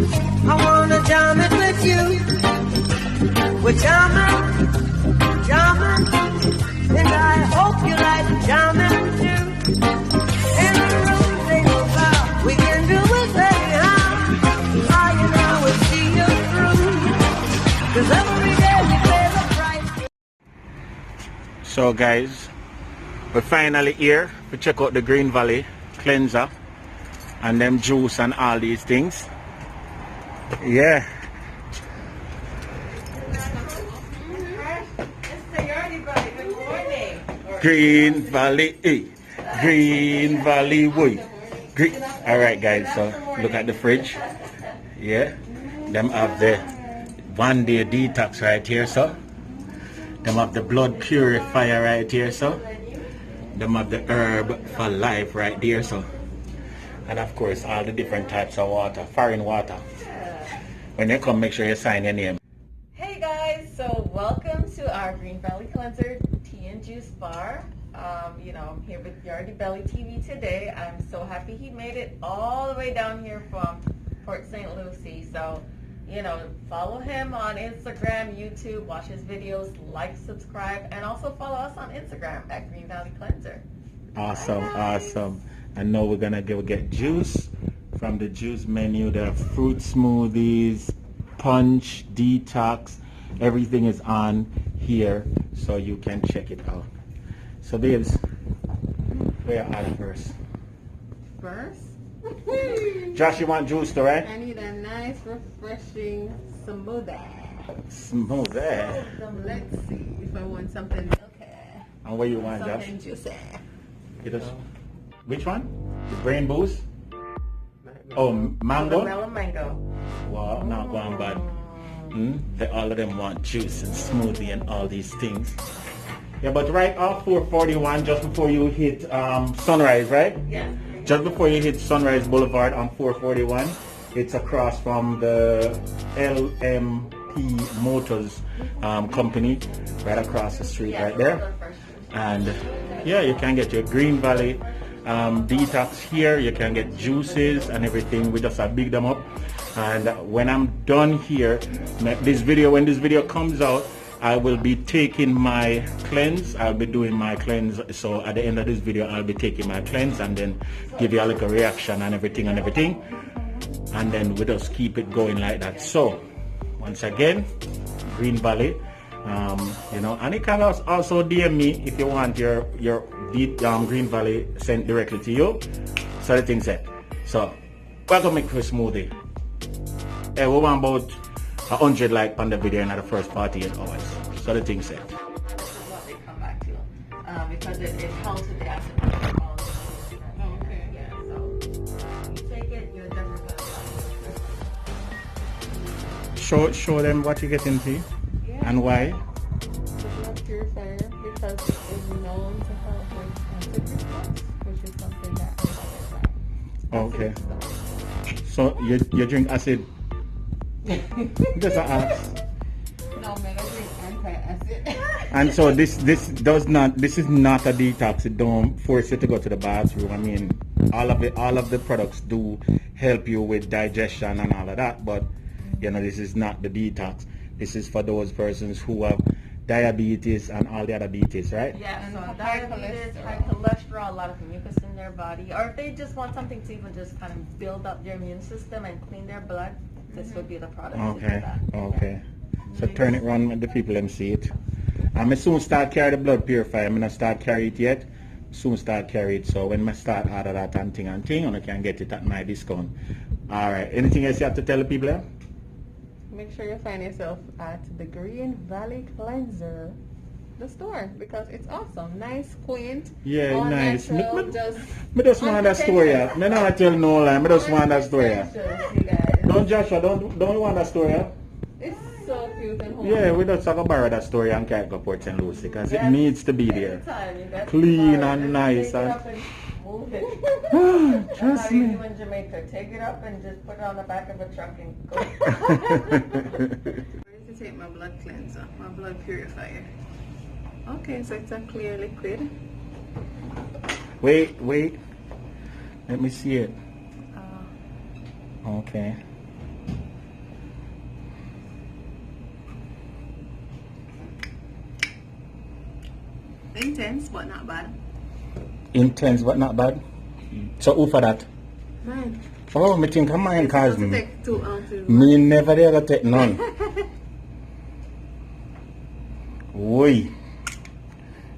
I wanna jam it with you. We're jamming, jamming, and I hope you like jamming too. In the room they go by, we can do it anyhow. Ah, you know we'll see you through, 'cause every day we pay the price. So guys, we're finally here to check out the Green Valley cleanser and them juice and all these things. Yeah. It's the Yardie buddy. Good morning. Green Valley, Green Valley way. Alright guys, so look at the fridge. Yeah. Them have the 1-day detox right here, so. Them have the blood purifier right here, so. Them have the herb for life right there, so. And of course all the different types of water, foreign water. When you come, make sure you sign your name. Hey guys, so welcome to our Green Valley Cleanser Tea and Juice Bar. You know, I'm here with Yardie Belly TV today. I'm so happy he made it all the way down here from Port St. Lucie. So, you know, follow him on Instagram, YouTube, watch his videos, like, subscribe, and also follow us on Instagram at Green Valley Cleanser. Awesome, awesome. And now we're gonna go get juice from the juice menu. There are fruit smoothies, punch, detox. Everything is on here, so you can check it out. So babes, where are you first? First, Josh, you want juice though, right? I need a nice, refreshing smoothie. Smoothie. Let's see if I want something milky. And what you want, Josh? Something juicy. It is. Which one? The brain boost? Oh, mango? Mellow mango. Wow, not going bad. All of them want juice and smoothie and all these things. Yeah, but right off 441, just before you hit Sunrise, right? Yeah. Just before you hit Sunrise Boulevard on 441, it's across from the LMP Motors company, right across the street, right there. And yeah, you can get your Green Valley detox here. You can get juices and everything. We just big them up. And when I'm done here, when this video comes out, I will be taking my cleanse. I'll be doing my cleanse. So at the end of this video, I'll be taking my cleanse and then give you a little reaction and everything. And then we just keep it going like that. So once again, Green Valley. You know, and you can also DM me if you want your Green Valley sent directly to you. So the thing said. So welcome to smoothie. Hey, we want about 100 like on the video in the first 48 hours. So the thing said. This is what they come back to, because it helps with the acid quality. Oh, okay. Yeah, so you take it, you're definitely gonna Show them what you get into and why. The blood purifier, because it is known to help with acid reflux, which is something that I have. Okay. So you drink acid. Just an ask. No, man, I drink anti-acid. And so this is not a detox. It don't force you to go to the bathroom. I mean, all of the products do help you with digestion and all of that, but you know, this is not the detox. This is for those persons who have diabetes and all the other beaties, right? Yeah, so And diabetes, high cholesterol, a lot of mucus in their body, or if they just want something to even just kind of build up their immune system and clean their blood, this would be the product to do Okay, that. okay. So turn it around and the people them see it. I'm soon start carry the blood purifier. I'm not start carry it yet. Soon start carry it. So when I start out of that and thing, and I can get it at my discount. All right. Anything else you have to tell the people there? Make sure you find yourself at the Green Valley Cleanser, the store, because it's awesome. Nice, quaint, Yeah, all nice. natural, Me just want that story. I not tell no lie. Me just want that story. you guys. Don't Joshua, don't want that story. It's so cute and homey. Yeah, we just talk borrow that story and carry go Port St. Lucie because it needs to be there. Anytime, you got Clean to and nice take it and- up and move it. Trust That's how you me. do in Jamaica. Take it up and just put it on the back of a truck and go. Ready to take my blood cleanser, my blood purifier. Okay, so it's a clear liquid. Wait. Let me see it. Okay. but not bad. Intense but not bad. So who for that? Mine. Oh, me think of mine cause It's supposed to take 2 ounces. me never dare go take none. Oi.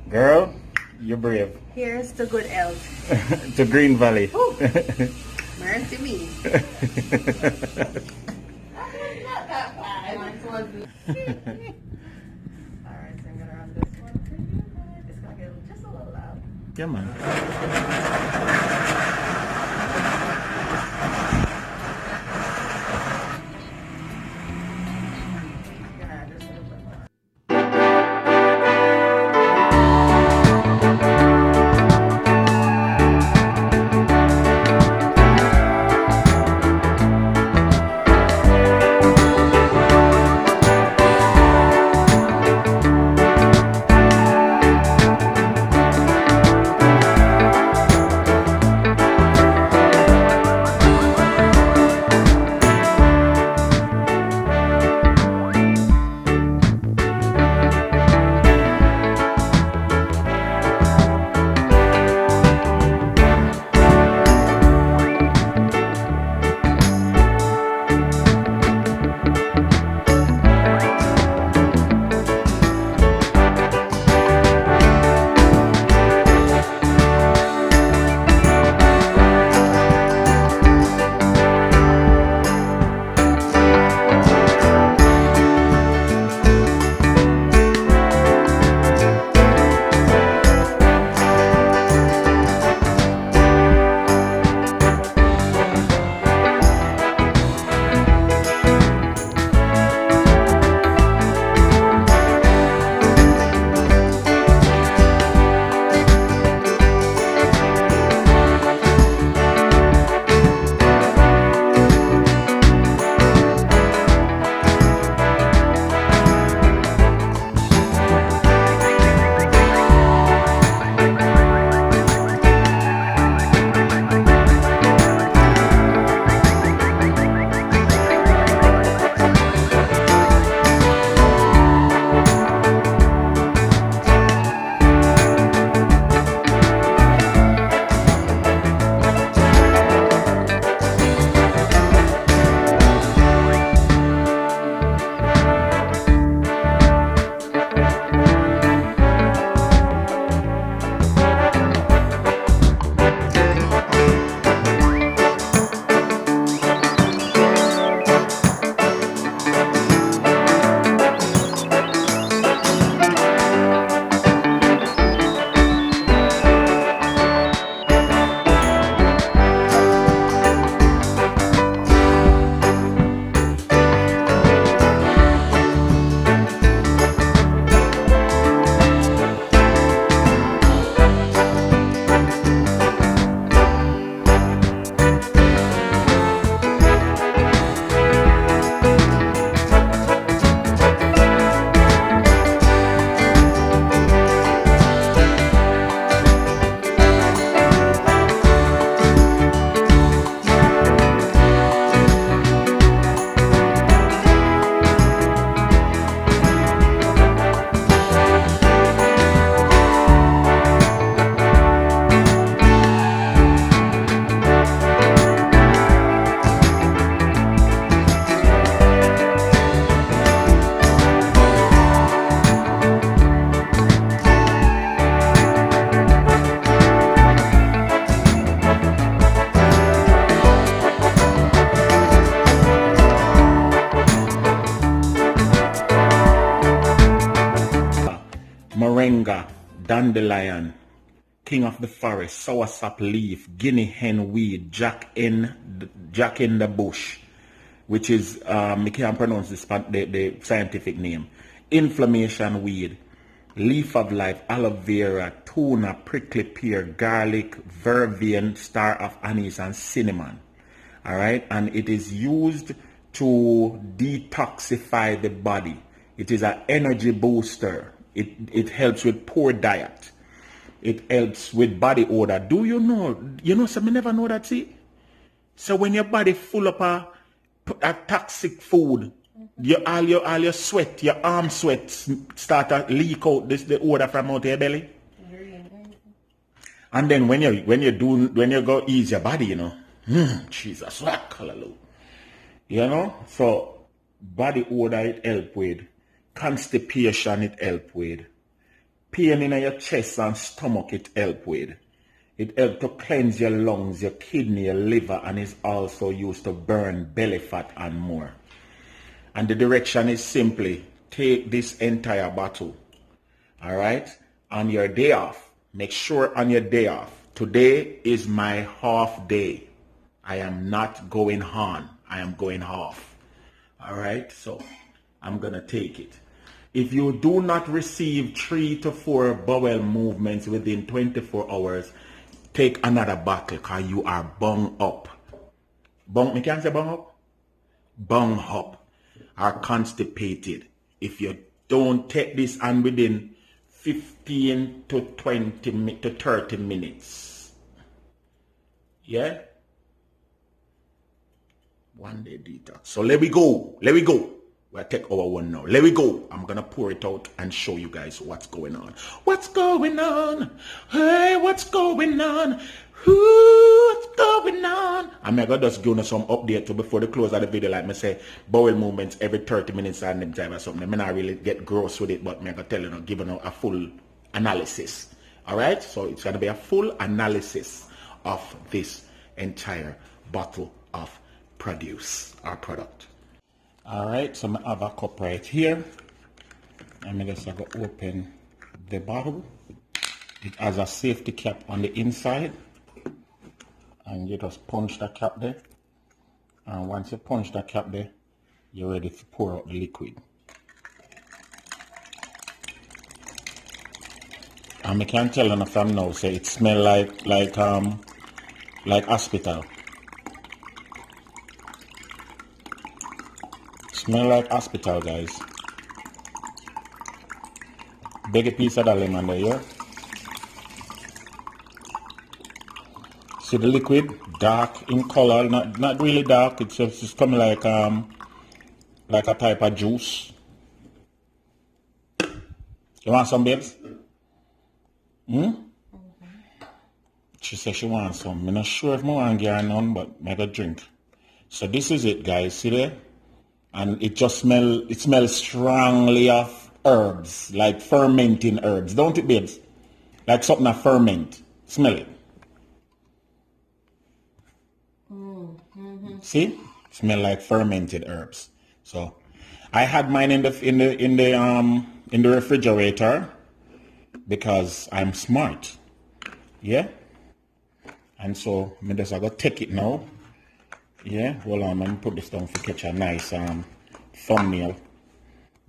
Girl, you're brave. Here's the good health. To Green Valley. Mercy me. Not that bad. Mine was Alright, so I'm gonna run this one for you. It's gonna get just a little loud. Yeah, man. Yeah, just a little bit more. moringa, dandelion, king of the forest, soursop leaf, guinea hen weed, jack in the bush, which is, I can't pronounce the scientific name, inflammation weed, leaf of life, aloe vera, tuna, prickly pear, garlic, vervain, star of anise, and cinnamon. All right, and it is used to detoxify the body. It is an energy booster. It helps with poor diet. It helps with body odor. Do you know? You know, some never know that. See, so when your body full of a toxic food, all your sweat, your arm sweat start to leak out the odor from out your belly. And then when you go ease your body, you know, Jesus, hallelujah. You know, so body odor it help with, constipation it help with, pain in your chest and stomach it help with. It helps to cleanse your lungs, your kidney, your liver, and is also used to burn belly fat and more. And the direction is simply take this entire bottle, all right, on your day off. Make sure on your day off. Today is my half day. I am not going on. I am going off. All right, so I'm going to take it. If you do not receive 3 to 4 bowel movements within 24 hours, take another bottle because you are bung up. Bung, me can't say bung up? Bung up. Are constipated. If you don't take this and within 15 to 20 to 30 minutes. Yeah? One day detox. So let we go. Let we go. We'll take our one now. Let we go. I'm going to pour it out and show you guys what's going on. What's going on? Hey, what's going on? What's going on? I'm going to just give you some update to before the close of the video. Like me say, bowel movements every 30 minutes and them time or something. I may not really get gross with it, but I'm going to tell you, giving you a full analysis. All right? So it's going to be a full analysis of this entire bottle of product. All right, so I have a cup right here. I'm just going to open the bottle. It has a safety cap on the inside, and you just punch the cap there. And once you punch the cap there, you're ready to pour out the liquid. And I can tell you from now, say it smells like hospital. Smell like hospital, guys. Big a piece of that lemon there, yeah? See the liquid? Dark in color, not really dark. It's just coming like a type of juice. You want some, babes? She said she wants some. I'm not sure if I want to get her none, but make a drink. So this is it, guys. See there? And it just smells strongly of herbs, like fermenting herbs. Don't it, babes? Like something that ferment. Smell it. See? Smell like fermented herbs. So I had mine in the refrigerator because I'm smart. Yeah? And so I just I go take it now. Yeah, hold on, let me put this down to catch a nice thumbnail.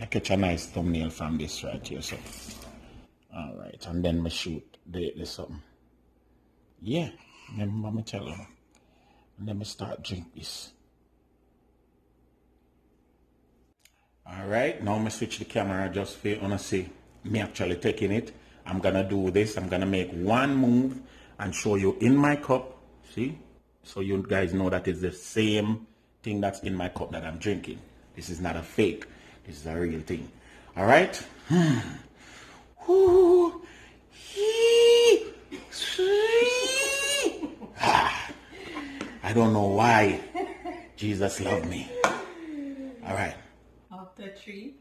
I catch a nice thumbnail from this right here. So, all right, and then me shoot the something. Yeah, let me tell you. And then me start drink this. All right, now me switch the camera just for you to see me actually taking it. I'm gonna do this. I'm gonna make one move and show you in my cup. See? So you guys know that it's the same thing that's in my cup that I'm drinking. This is not a fake. This is a real thing. All right? I don't know why Jesus loved me. All right. After 3,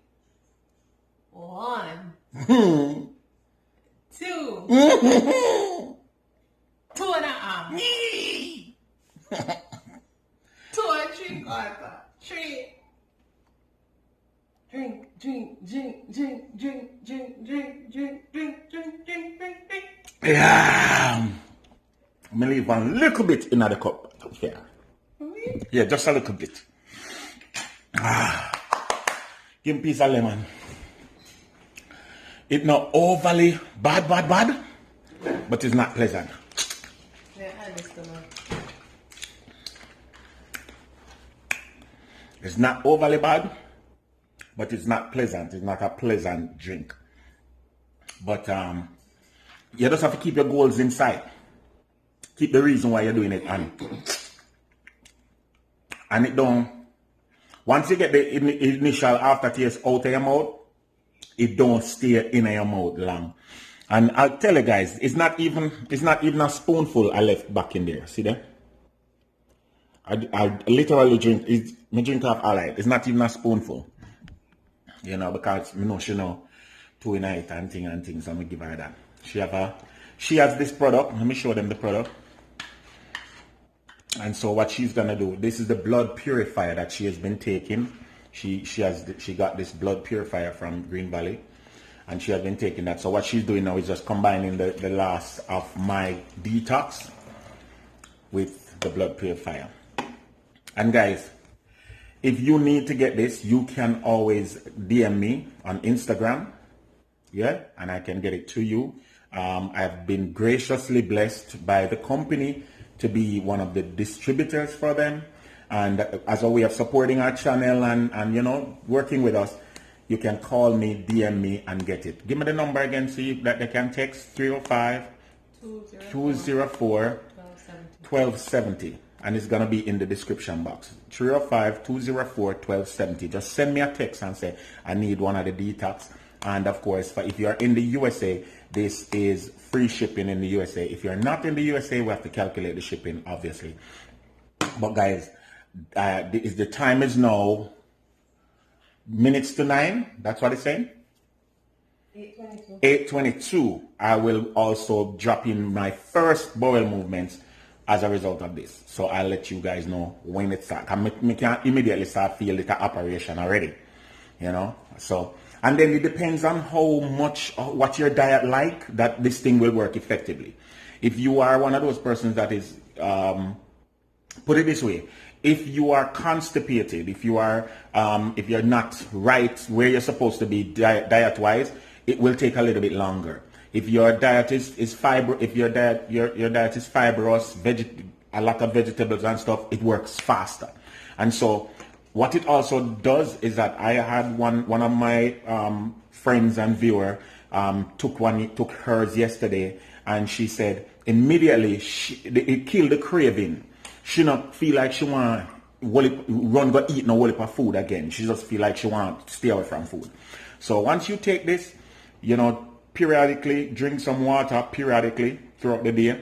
1, 2, 2.5. 2 and 3/4. 3. Drink. Yeah. I'm going to leave one little bit in the cup. Yeah. Yeah, just a little bit. Give me a piece of lemon. It's not overly bad, but it's not pleasant. Yeah, I understand. It's not overly bad, but it's not pleasant. It's not a pleasant drink. But you just have to keep your goals inside. Keep the reason why you're doing it, and it don't. Once you get the initial aftertaste out of your mouth, it don't stay in your mouth long. And I'll tell you guys, it's not even a spoonful I left back in there. See there? I literally drink half all right. It's not even a spoonful. You know, because she know 2 in it and things, so I'm gonna give her that. She has this product. Let me show them the product. And so what she's gonna do, this is the blood purifier that she has been taking. She got this blood purifier from Green Valley, and she has been taking that. So what she's doing now is just combining the last of my detox with the blood purifier. And guys, if you need to get this, you can always DM me on Instagram, yeah, and I can get it to you. I've been graciously blessed by the company to be one of the distributors for them, and as a way of supporting our channel and you know, working with us, you can call me, DM me, and get it. Give me the number again so that they can text 305-204-1270. And it's going to be in the description box. 305-204-1270. Just send me a text and say, I need one of the detox. And of course, if you're in the USA, this is free shipping in the USA. If you're not in the USA, we have to calculate the shipping, obviously. But guys, the time is now minutes to 9. That's what it's saying? 8:22. 8:22. I will also drop in my first bowel movements as a result of this. So I'll let you guys know when it starts. I can immediately start feel the operation already. You know? So, and then it depends on how much, what your diet like, that this thing will work effectively. If you are one of those persons that is, put it this way, if you are constipated, if you're not right where you're supposed to be diet-wise, it will take a little bit longer. If your diet is your diet is fibrous, a lot of vegetables and stuff, it works faster. And so what it also does is that I had one of my friends and viewer took hers yesterday, and she said immediately it killed the craving. She not feel like she want run go eat no whole heap of food again. She just feel like she want to stay away from food. So once you take this, you know, periodically drink some water periodically throughout the day,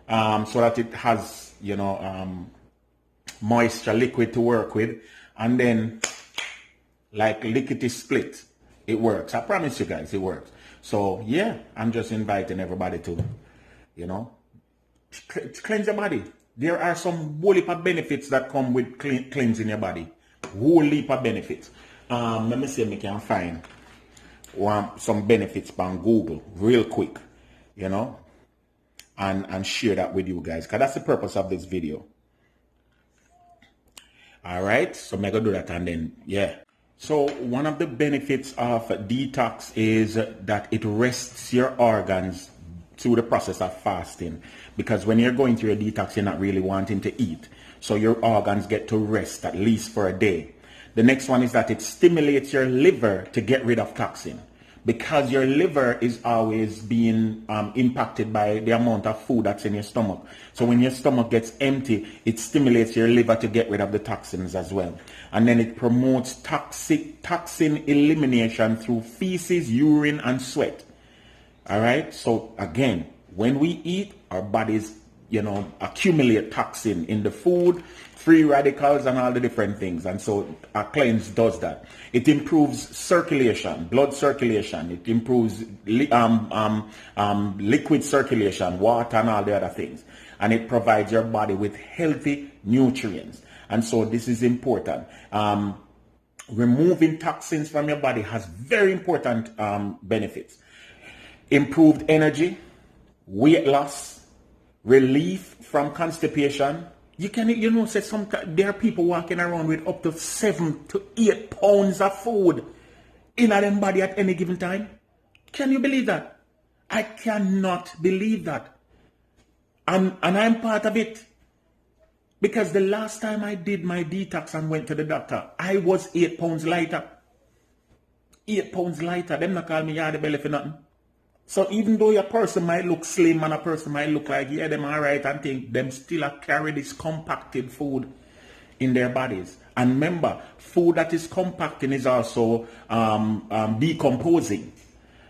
so that it has, you know, moisture liquid to work with, and then like lickety split, it works. I promise you guys, it works. So yeah, I'm just inviting everybody to, you know, cleanse your body. There are some whole heap of benefits that come with cleansing your body. Whole heap of benefits. Let me see if I can find some benefits on Google real quick, you know, and share that with you guys, because that's the purpose of this video. All right, so I'm gonna do that, and then yeah. So one of the benefits of detox is that it rests your organs through the process of fasting, because when you're going through a detox, you're not really wanting to eat, so your organs get to rest at least for a day. The next one is that it stimulates your liver to get rid of toxin, because your liver is always being impacted by the amount of food that's in your stomach. So when your stomach gets empty, it stimulates your liver to get rid of the toxins as well. And then it promotes toxin elimination through feces, urine, and sweat. All right. So again, when we eat, our bodies, you know, accumulate toxin in the food, free radicals, and all the different things. And so a cleanse does that. It improves circulation, blood circulation. It improves liquid circulation, water, and all the other things. And it provides your body with healthy nutrients. And so this is important. Removing toxins from your body has very important benefits. Improved energy, weight loss, relief from constipation. You can, you know, say sometimes there are people walking around with up to 7 to 8 pounds of food in their body at any given time. Can you believe that? I cannot believe that. And I'm part of it. Because the last time I did my detox and went to the doctor, I was 8 pounds lighter. 8 pounds lighter. Them not call me Yardie belly for nothing. So even though a person might look slim and a person might look like, yeah, them all right and think, them still carry this compacted food in their bodies. And remember, food that is compacting is also decomposing.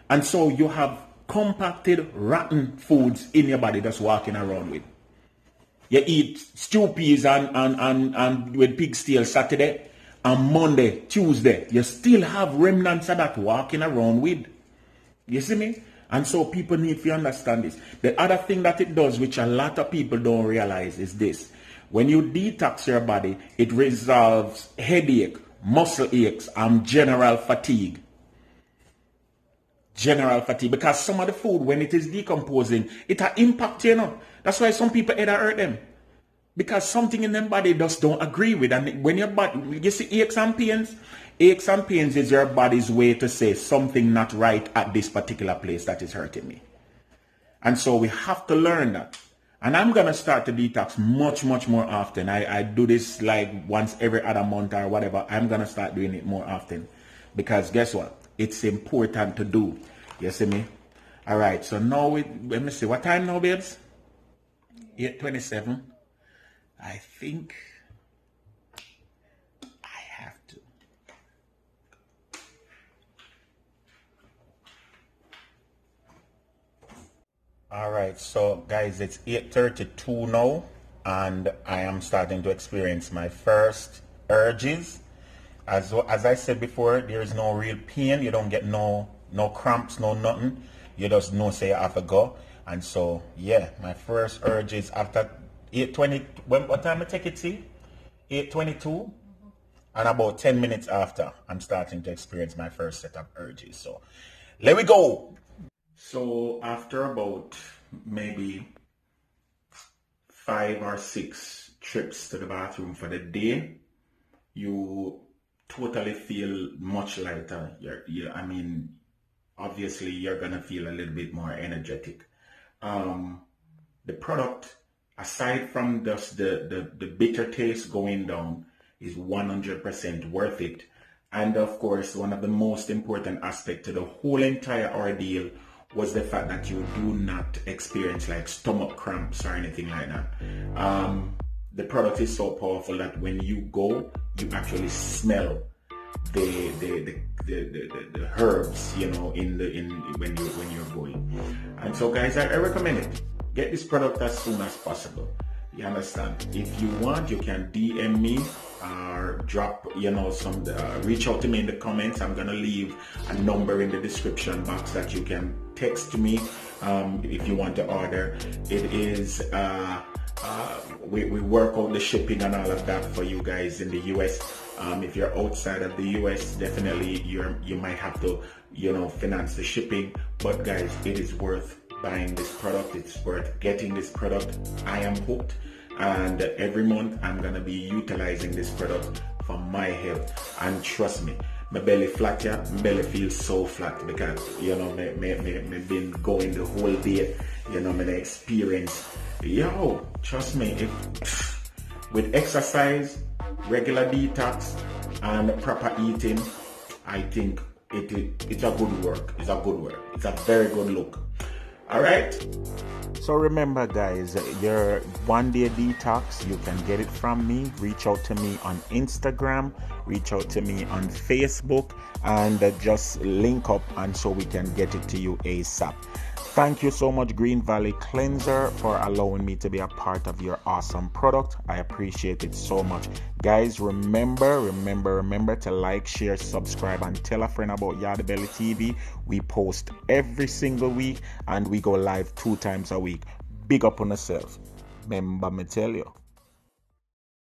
And so you have compacted, rotten foods in your body that's walking around with. You eat stew peas and with pig's tail Saturday, and Monday, Tuesday, you still have remnants of that walking around with. You see me? And so people need to understand this. The other thing that it does, which a lot of people don't realize, is this. When you detox your body, it resolves headache, muscle aches, and general fatigue. General fatigue. Because some of the food, when it is decomposing, it has impact, you know. That's why some people either hurt them. Because something in their body just don't agree with. And when your body, you see aches and pains is your body's way to say something not right at this particular place that is hurting me. And so we have to learn that. And I'm going to start to detox much more often. I do this like once every other month or whatever. I'm going to start doing it more often. Because guess what? It's important to do. You see me? All right. So now, let me see. What time now, babes? 8:27. I think I have to. All right, so guys, it's 8:32 now, and I am starting to experience my first urges. As I said before, there is no real pain. You don't get no cramps, no nothing. You just know say you have to go. And so, yeah, my first urges after 8:20, what time I take it, see? 8:22, and about 10 minutes after, I'm starting to experience my first set of urges. So, let we go. So, after about maybe 5 or 6 trips to the bathroom for the day, you totally feel much lighter. I mean, obviously, you're gonna feel a little bit more energetic. The product, aside from just the bitter taste going down, is 100% worth it. And of course, one of the most important aspects to the whole entire ordeal was the fact that you do not experience like stomach cramps or anything like that. The product is so powerful that when you go, you actually smell the herbs, you know, when you're going. And so guys, I recommend it. Get this product as soon as possible. You understand? If you want, you can DM me or drop, you know, reach out to me in the comments. I'm gonna leave a number in the description box that you can text me if you want to order. It is we work out the shipping and all of that for you guys in the US. If you're outside of the US, definitely you might have to, you know, finance the shipping. But guys, it is worth buying this product. It's worth getting this product. I am hooked, and every month I'm gonna be utilizing this product for my health. And trust me, my belly flat, yeah, my belly feels so flat because, you know, me been going the whole day, you know, my experience. Yo, trust me, with exercise, regular detox, and proper eating, I think it's a good work. It's a good work. It's a very good look. All right. So remember, guys, your one-day detox, you can get it from me. Reach out to me on Instagram, reach out to me on Facebook, and just link up, and so we can get it to you ASAP. Thank you so much, Green Valley Cleanser, for allowing me to be a part of your awesome product. I appreciate it so much. Guys, remember to like, share, subscribe, and tell a friend about Yardie Belly TV. We post every single week, and we go live 2 times a week. Big up on yourself. Remember me tell you.